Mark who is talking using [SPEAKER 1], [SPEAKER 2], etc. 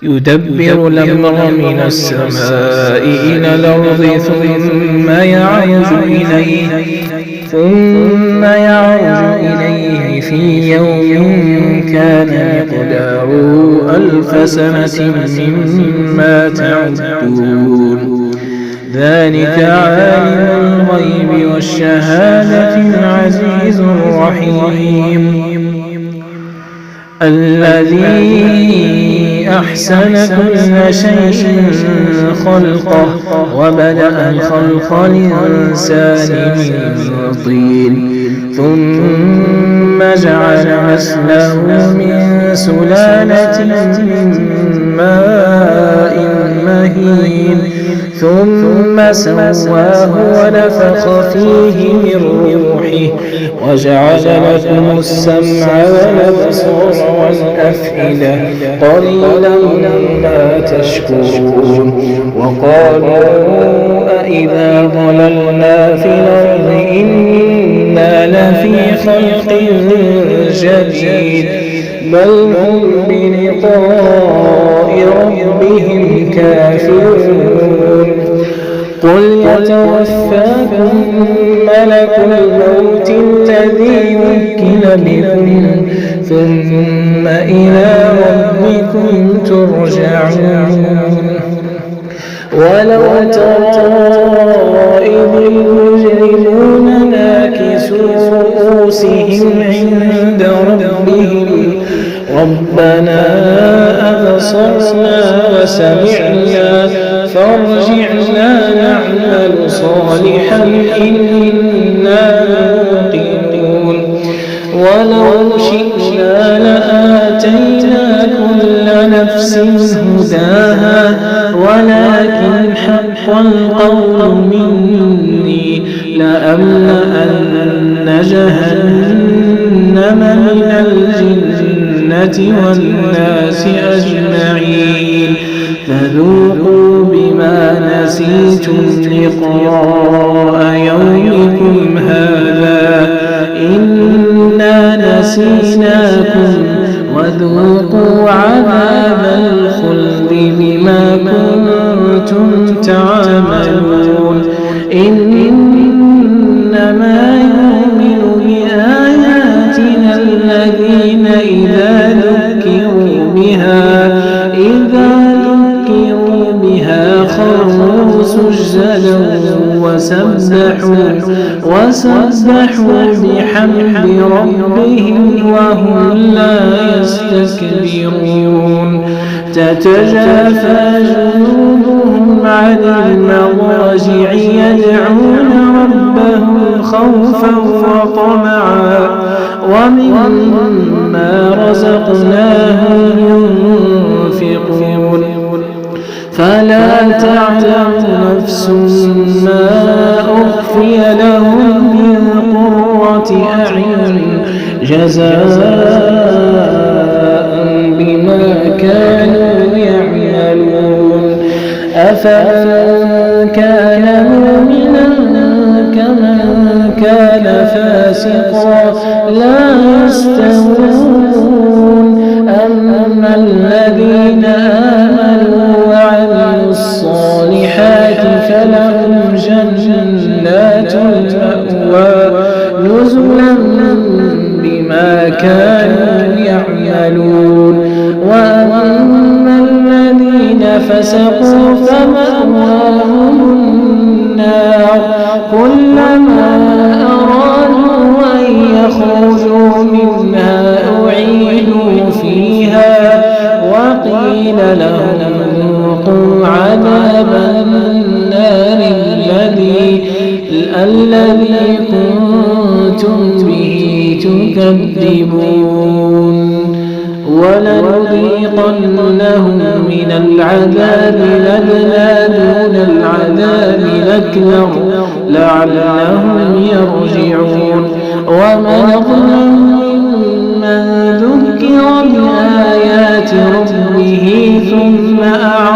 [SPEAKER 1] يدبر الأمر من السماء إلى الأرض ثم يعرج إليه في يوم كان مقداره 1000 سنة مما تعدون ذلك عالم الغيب والشهادة العزيز الرحيم الذي أحسن كل شيء خلقه وبدأ الخلق الإنسان من طين ثم جعل نسله من سلالة من ماء مهين ثم سواه ونفخ فيه من روحه وجعل لكم السمع والأبصار والأفئدة قليلا ما تشكرون وقالوا أإذا ضللنا في الأرض إنا لفي خلق جديد بل هم بلقاء ربهم كافرون قل يتوفاكم ملك الموت الذي وكل بكم ثم إلى ربكم ترجعون ولو ترى إذ المجرمون ناكسوا رؤوسهم عند ربهم ربنا أبصرنا وسمعنا فارجعنا نعمل صالحا إنا موقنون ولو شئنا لآتينا كل نفس هداها ولكن حق القول مني لأملأن جهنم من الجنة والناس أجمعين فذوقوا بما نسيتم لقاء يومكم هذا إنا نسيناكم وذوقوا عذاب الخلد بما كنتم تعملون إنما يؤمن بآياتنا الذين إذا ذكروا بها خروا سجدا وسبحوا بحمد ربهم وهم لا يستكبرون تتجافى جنوبهم عن المضاجع يدعون ربهم خوفا وطمعا ومما رزقناهم ينفقون فلا تعلم نفس ما أخفي لهم من قرة أعين جزاء بما كانوا يعملون أفمن كان مؤمنا كمن كان فاسقا لا يستوون أما الذين آمنوا وعملوا الصالحات فلهم جنات المأوى نزلا بما كانوا يعملون وأما الذين فسقوا فمأواهم النار كلما أرادوا أن يخرجوا منها أعيدوا فيها وقيل لهم ذوقوا عذاب النار الذي كنتم به تكذبون ولنذيقنهم من العذاب الأدنى دون العذاب الأكبر لعلهم يرجعون ومن أظلم ممن ذكر بآيات ربه ثم أعرض